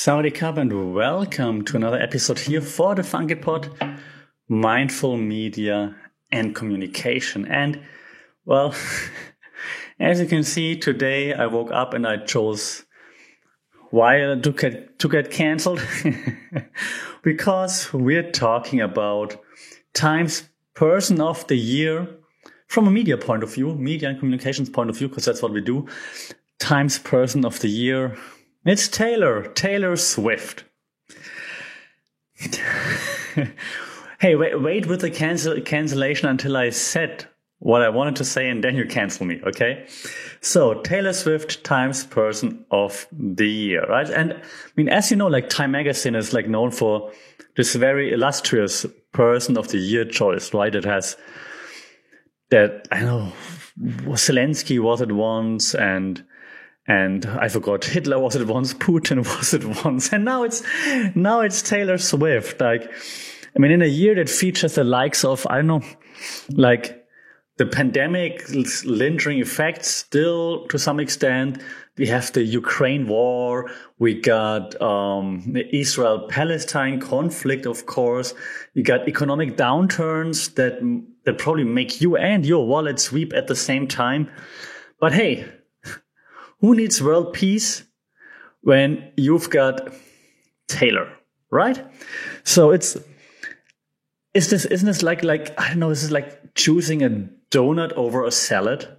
Sawadee Krap and welcome to another episode here for the Funky Pod, Mindful Media and Communication. And well, as you can see, today I woke up and I chose why to get cancelled because we're talking about Times Person of the Year from a media point of view, media and communications point of view, because that's what we do. Times Person of the Year. It's Taylor Swift. Hey, wait with the cancellation until I said what I wanted to say and then you cancel me, okay? So, Taylor Swift, Times Person of the Year, right? And I mean, as you know, like Time Magazine is like known for this very illustrious Person of the Year choice, right? It has that, I know, Zelensky was it once and I forgot, Hitler was it once, Putin was it once, and now it's Taylor Swift. Like, I mean, in a year that features the likes of, I don't know, like the pandemic lingering effects still to some extent. We have the Ukraine war. We got the Israel-Palestine conflict, of course. We got economic downturns that probably make you and your wallet weep at the same time. But hey, who needs world peace when you've got Taylor, right? So isn't this like, I don't know, this is like choosing a donut over a salad?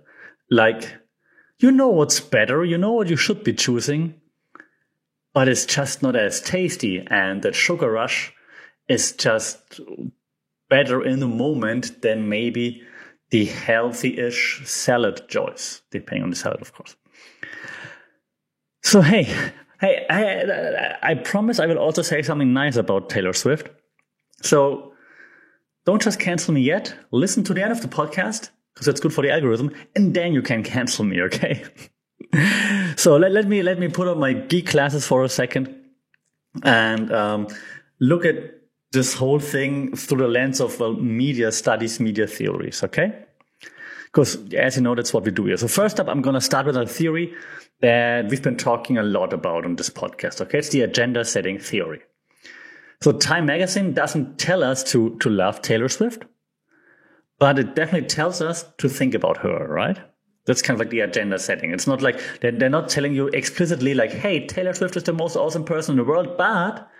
Like, you know what's better, you know what you should be choosing, but it's just not as tasty. And that sugar rush is just better in the moment than maybe the healthy-ish salad choice, depending on the salad, of course. So, hey, I promise I will also say something nice about Taylor Swift. So don't just cancel me yet. Listen to the end of the podcast, because it's good for the algorithm, and then you can cancel me, okay? So let me put on my geek glasses for a second and look at this whole thing through the lens of, well, media studies, media theories, okay? Because, as you know, that's what we do here. So first up, I'm going to start with a theory that we've been talking a lot about on this podcast, okay? It's the agenda setting theory. So Time Magazine doesn't tell us to love Taylor Swift, but it definitely tells us to think about her, right? That's kind of like the agenda setting. It's not like they're not telling you explicitly like, hey, Taylor Swift is the most awesome person in the world, but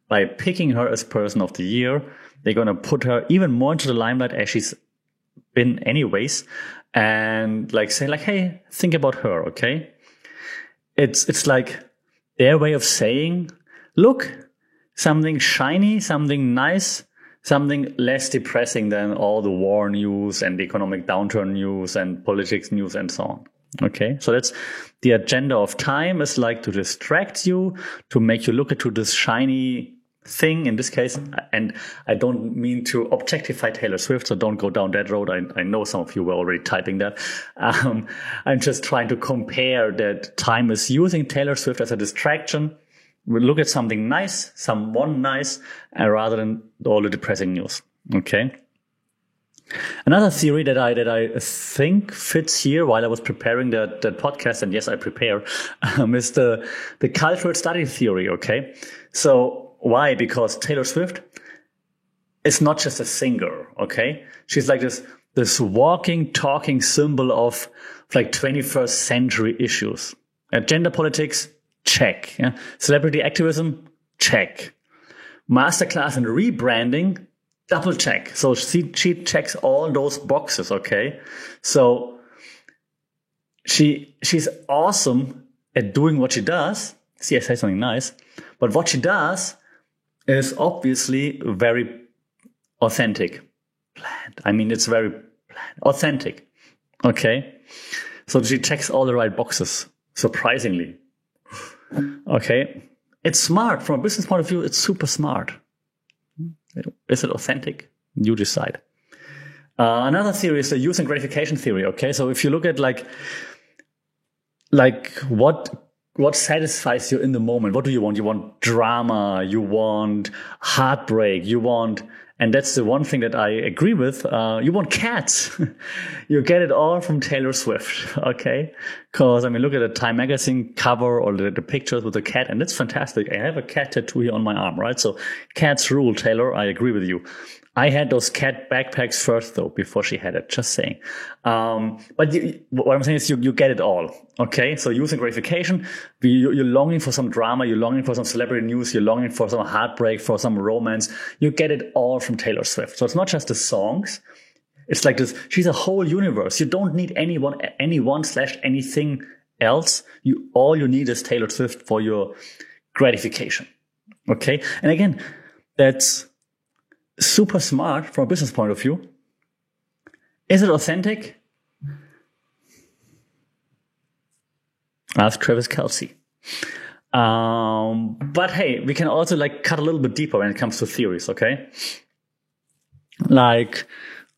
by picking her as Person of the Year, they're going to put her even more into the limelight as she's been anyways, and like say like, hey, think about her, okay? It's like their way of saying, look, something shiny, something nice, something less depressing than all the war news and the economic downturn news and politics news and so on. Okay, so that's the agenda of Time, is like to distract you, to make you look into this shiny thing in this case. And I don't mean to objectify Taylor Swift, so don't go down that road. I know some of you were already typing that. I'm just trying to compare that Time is using Taylor Swift as a distraction. We look at something nice, someone nice, rather than all the depressing news. Okay. Another theory that I think fits here while I was preparing that podcast, and yes, I prepare, is the cultural study theory. Okay. So why? Because Taylor Swift is not just a singer. Okay. She's like this walking, talking symbol of like 21st century issues. Gender politics, check. Yeah. Celebrity activism, check. Masterclass in rebranding, double check. So she checks all those boxes, okay? So she's awesome at doing what she does. See, I say something nice. But what she does is obviously very authentic. Bland. I mean, it's very bland. Authentic. Okay? So she checks all the right boxes, surprisingly. Okay? It's smart. From a business point of view, it's super smart. Is it authentic? You decide. Another theory is the use and gratification theory. Okay, so if you look at like what satisfies you in the moment, what do you want? You want drama, you want heartbreak, you want And that's the one thing that I agree with. You want cats. You get it all from Taylor Swift. Okay. Cause I mean, look at the Time magazine cover or the pictures with the cat, and it's fantastic. I have a cat tattoo here on my arm, right? So cats rule, Taylor. I agree with you. I had those cat backpacks first, though, before she had it. Just saying. But what I'm saying is you get it all. Okay. So using gratification, you're longing for some drama. You're longing for some celebrity news. You're longing for some heartbreak, for some romance. You get it all from Taylor Swift. So it's not just the songs. It's like this. She's a whole universe. You don't need anyone/anything else. All you need is Taylor Swift for your gratification. Okay. And again, that's super smart from a business point of view. Is it authentic? Ask Travis Kelce. But hey, we can also like cut a little bit deeper when it comes to theories, okay? Like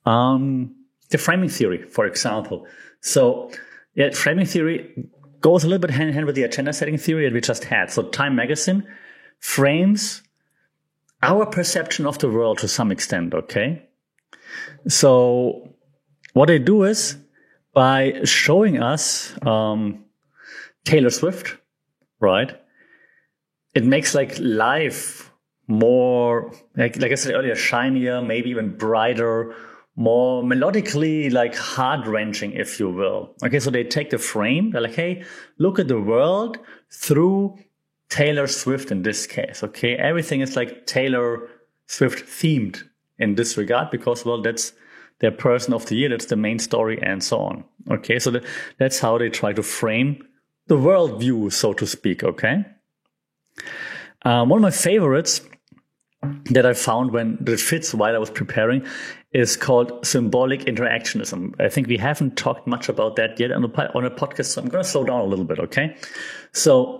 the framing theory, for example. So yeah, framing theory goes a little bit hand in hand with the agenda setting theory that we just had. So Time magazine frames our perception of the world to some extent, okay? So what they do is by showing us Taylor Swift, right? It makes like life more, like I said earlier, shinier, maybe even brighter, more melodically like heart-wrenching, if you will. Okay, so they take the frame, they're like, hey, look at the world through Taylor Swift in this case, okay? Everything is like Taylor Swift themed in this regard because, well, that's their person of the year, that's the main story and so on. Okay, so that's how they try to frame the world view, so to speak, okay? One of my favorites that I found that fits while I was preparing is called symbolic interactionism. I think we haven't talked much about that yet on a podcast, so I'm going to slow down a little bit, okay? So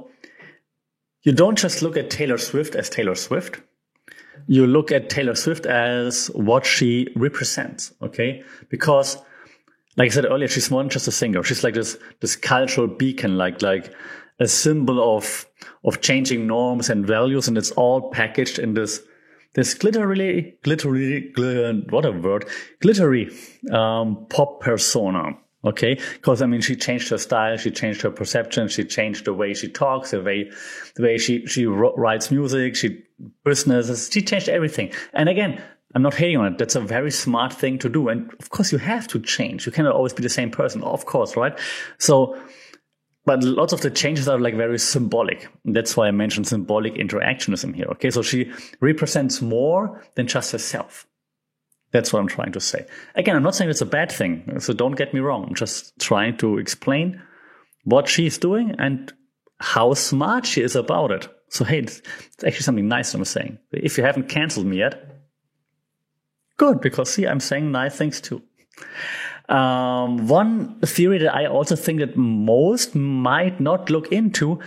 you don't just look at Taylor Swift as Taylor Swift. You look at Taylor Swift as what she represents, okay? Because, like I said earlier, she's more than just a singer. She's like this cultural beacon, like a symbol of changing norms and values, and it's all packaged in this glittery pop persona. Okay, because I mean, she changed her style, she changed her perception, she changed the way she talks, the way she writes music, businesses, she changed everything. And again, I'm not hating on it. That's a very smart thing to do. And of course, you have to change. You cannot always be the same person, of course, right? So, but lots of the changes are like very symbolic. That's why I mentioned symbolic interactionism here. Okay, so she represents more than just herself. That's what I'm trying to say. Again, I'm not saying it's a bad thing, so don't get me wrong. I'm just trying to explain what she's doing and how smart she is about it. So hey, it's actually something nice I'm saying. If you haven't canceled me yet, good, because see, I'm saying nice things too. One theory that I also think that most might not look into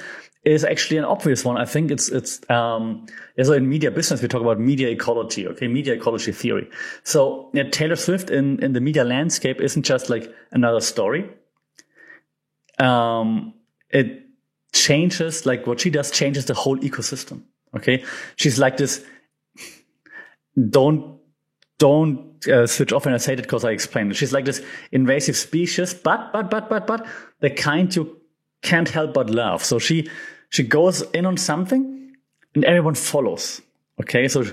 is actually an obvious one. I think it's so in media business, we talk about media ecology, okay? Media ecology theory. So yeah, Taylor Swift in the media landscape isn't just like another story. It changes, like what she does changes the whole ecosystem, okay? She's like this, don't switch off when I say that because I explained it. She's like this invasive species, but the kind you can't help but love. So she goes in on something and everyone follows. Okay, so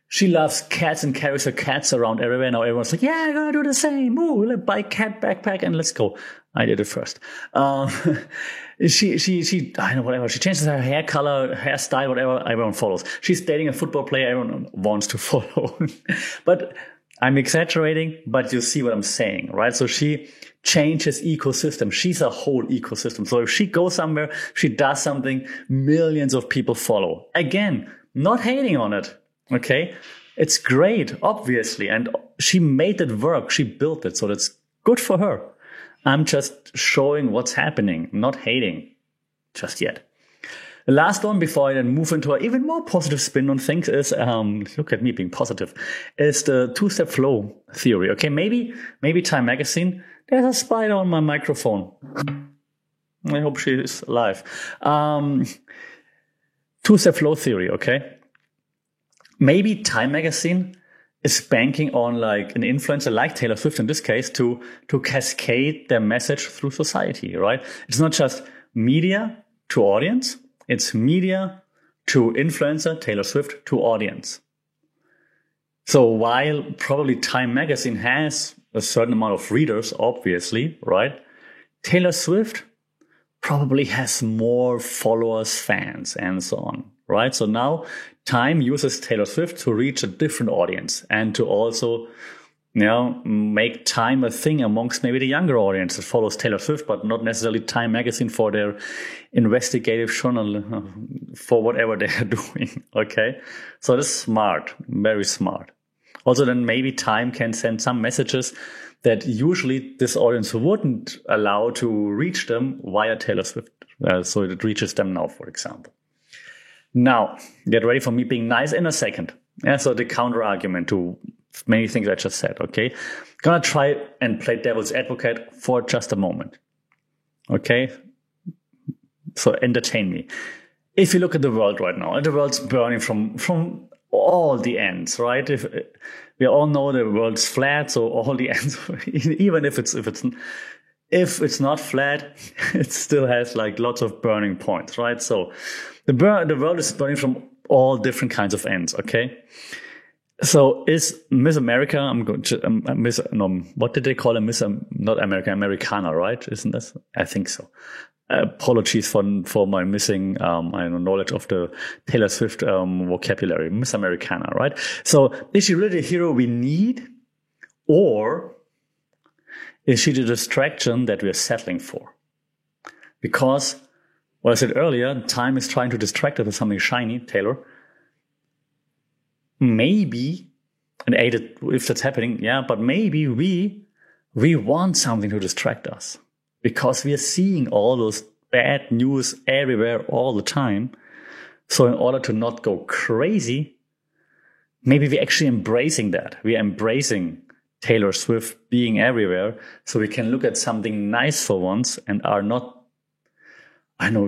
she loves cats and carries her cats around everywhere. Now everyone's like, yeah, I'm gonna do the same. Ooh, let's buy cat backpack and let's go. I did it first. She I don't know, whatever. She changes her hair color, hairstyle, whatever. Everyone follows. She's dating a football player. Everyone wants to follow. But I'm exaggerating, but you see what I'm saying, right? So she changes ecosystem. She's a whole ecosystem. So if she goes somewhere, she does something, millions of people follow. Again, not hating on it. Okay. It's great, obviously. And she made it work. She built it. So that's good for her. I'm just showing what's happening, not hating just yet. The last one before I then move into an even more positive spin on things is, look at me being positive, is the two-step flow theory. Okay, maybe Time Magazine. There's a spider on my microphone. I hope she is alive. Two-step flow theory, okay? Maybe Time Magazine is banking on like an influencer like Taylor Swift in this case to cascade their message through society, right? It's not just media to audience. It's media to influencer, Taylor Swift to audience. So while probably Time magazine has a certain amount of readers, obviously, right? Taylor Swift probably has more followers, fans, and so on, right? So now Time uses Taylor Swift to reach a different audience and to also, make Time a thing amongst maybe the younger audience that follows Taylor Swift, but not necessarily Time magazine for their investigative journal, for whatever they are doing, okay? So that's smart, very smart. Also, then maybe Time can send some messages that usually this audience wouldn't allow to reach them via Taylor Swift. So it reaches them now, for example. Now, get ready for me being nice in a second. Yeah, so the counter argument to many things I just said, okay? Gonna try and play devil's advocate for just a moment. Okay? So entertain me. If you look at the world right now, the world's burning from all the ends, right? If we all know the world's flat, so all the ends, even if it's not flat, it still has like lots of burning points, right? So the world is burning from all different kinds of ends, okay? So is Miss America? What did they call her? Not America, Americana, right? Isn't this? I think so. Apologies for my missing knowledge of the Taylor Swift vocabulary. Miss Americana, right? So is she really the hero we need, or is she the distraction that we're settling for? Because what I said earlier, Time is trying to distract us with something shiny, Taylor. Maybe, and if that's happening, but maybe we want something to distract us. Because we are seeing all those bad news everywhere all the time. So in order to not go crazy, maybe we're actually embracing that. We're embracing Taylor Swift being everywhere so we can look at something nice for once and are not,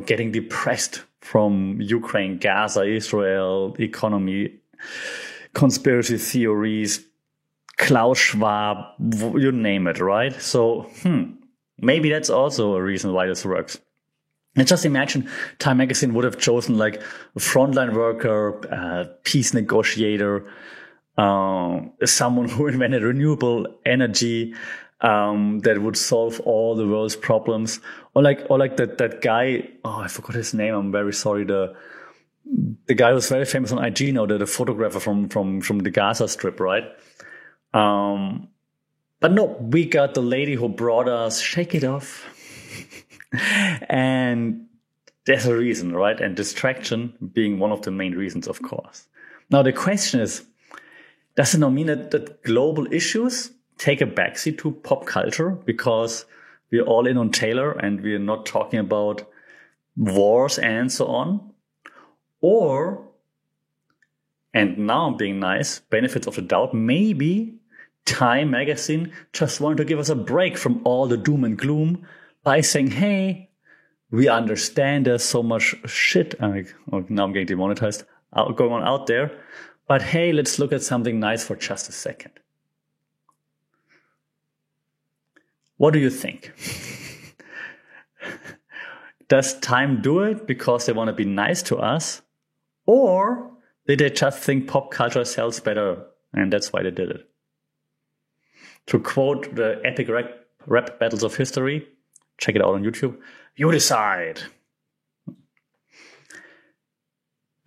getting depressed from Ukraine, Gaza, Israel, economy, conspiracy theories, Klaus Schwab, you name it, right? So, maybe that's also a reason why this works. And just imagine Time magazine would have chosen like a frontline worker, peace negotiator, someone who invented renewable energy, that would solve all the world's problems. Or like that guy, I forgot his name. I'm very sorry. The guy who's very famous on IG now, the photographer from the Gaza Strip, right? But no, we got the lady who brought us Shake It Off. And there's a reason, right? And distraction being one of the main reasons, of course. Now, the question is, does it now mean that global issues take a backseat to pop culture because we're all in on Taylor and we're not talking about wars and so on? Or, and now I'm being nice, benefits of the doubt, maybe Time magazine just wanted to give us a break from all the doom and gloom by saying, hey, we understand there's so much shit, now I'm getting demonetized, going on out there, but hey, let's look at something nice for just a second. What do you think? Does Time do it because they want to be nice to us? Or did they just think pop culture sells better and that's why they did it? To quote the epic rap battles of history, check it out on YouTube, you decide.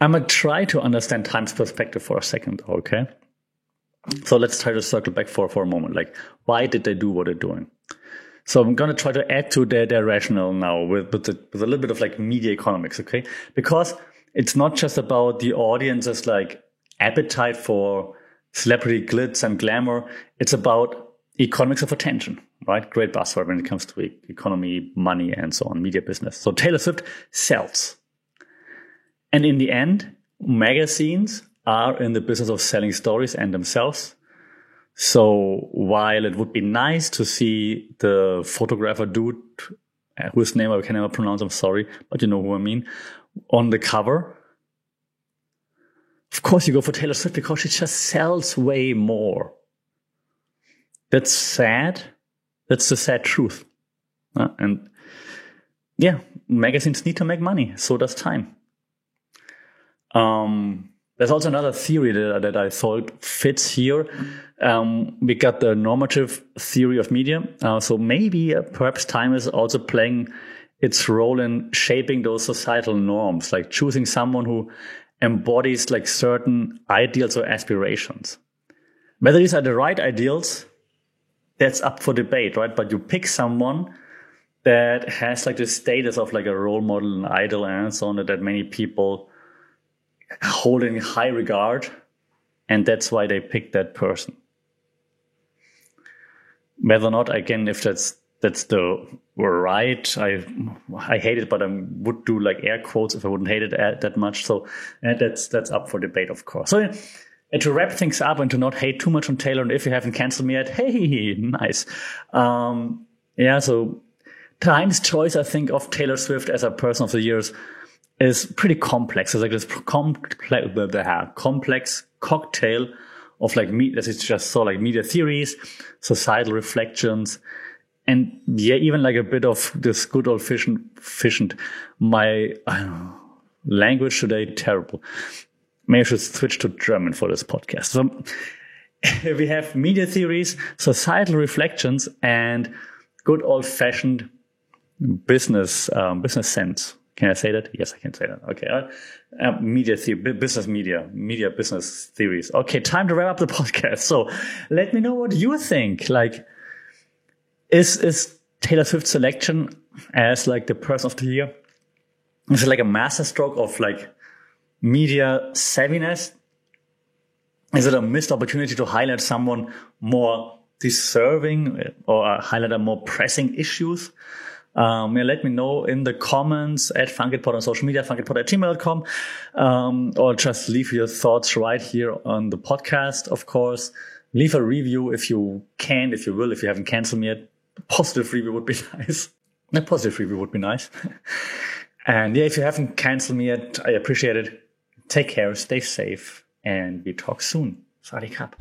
I'm going to try to understand Time's perspective for a second, okay? So let's try to circle back for a moment. Like, why did they do what they're doing? So I'm going to try to add to their rationale now with a little bit of like media economics, okay? Because it's not just about the audience's like appetite for celebrity glitz and glamour. It's about economics of attention, right? Great buzzword when it comes to economy, money, and so on, media business. So Taylor Swift sells. And in the end, magazines are in the business of selling stories and themselves. So while it would be nice to see the photographer dude, whose name I can never pronounce, I'm sorry, but you know who I mean, on the cover, of course you go for Taylor Swift because she just sells way more. That's sad. That's the sad truth. And yeah, magazines need to make money. So does Time. There's also another theory that I thought fits here. We got the normative theory of media. So maybe perhaps Time is also playing its role in shaping those societal norms, like choosing someone who embodies like certain ideals or aspirations. Whether these are the right ideals, that's up for debate, right? But you pick someone that has like the status of like a role model, an idol, and so on, that many people hold in high regard, and that's why they pick that person. Whether or not, again, if that's the right, I hate it, but I would do like air quotes if I wouldn't hate it that much. So that's up for debate, of course. So and to wrap things up and to not hate too much on Taylor, and if you haven't canceled me yet, hey, nice. So Time's choice, I think, of Taylor Swift as a person of the year is pretty complex. It's like this complex cocktail of like as it's just so like media theories, societal reflections, and yeah, even like a bit of this good old fashioned my language today terrible. Maybe I should switch to German for this podcast. So we have media theories, societal reflections, and good old fashioned business sense. Can I say that? Yes, I can say that. Okay. Media theory, business theories. Okay, time to wrap up the podcast. So let me know what you think. Like, is Taylor Swift's selection as like the person of the year, is it like a masterstroke of like media savviness? Is it a missed opportunity to highlight someone more deserving or highlight a more pressing issues? Let me know in the comments at FunkyPod on social media, funkypod@gmail.com, or just leave your thoughts right here on the podcast, of course. Leave a review if you can, if you will, if you haven't canceled me yet. A positive review would be nice. A positive review would be nice. And yeah, if you haven't canceled me yet, I appreciate it. Take care, stay safe, and we talk soon. Sawasdee krap.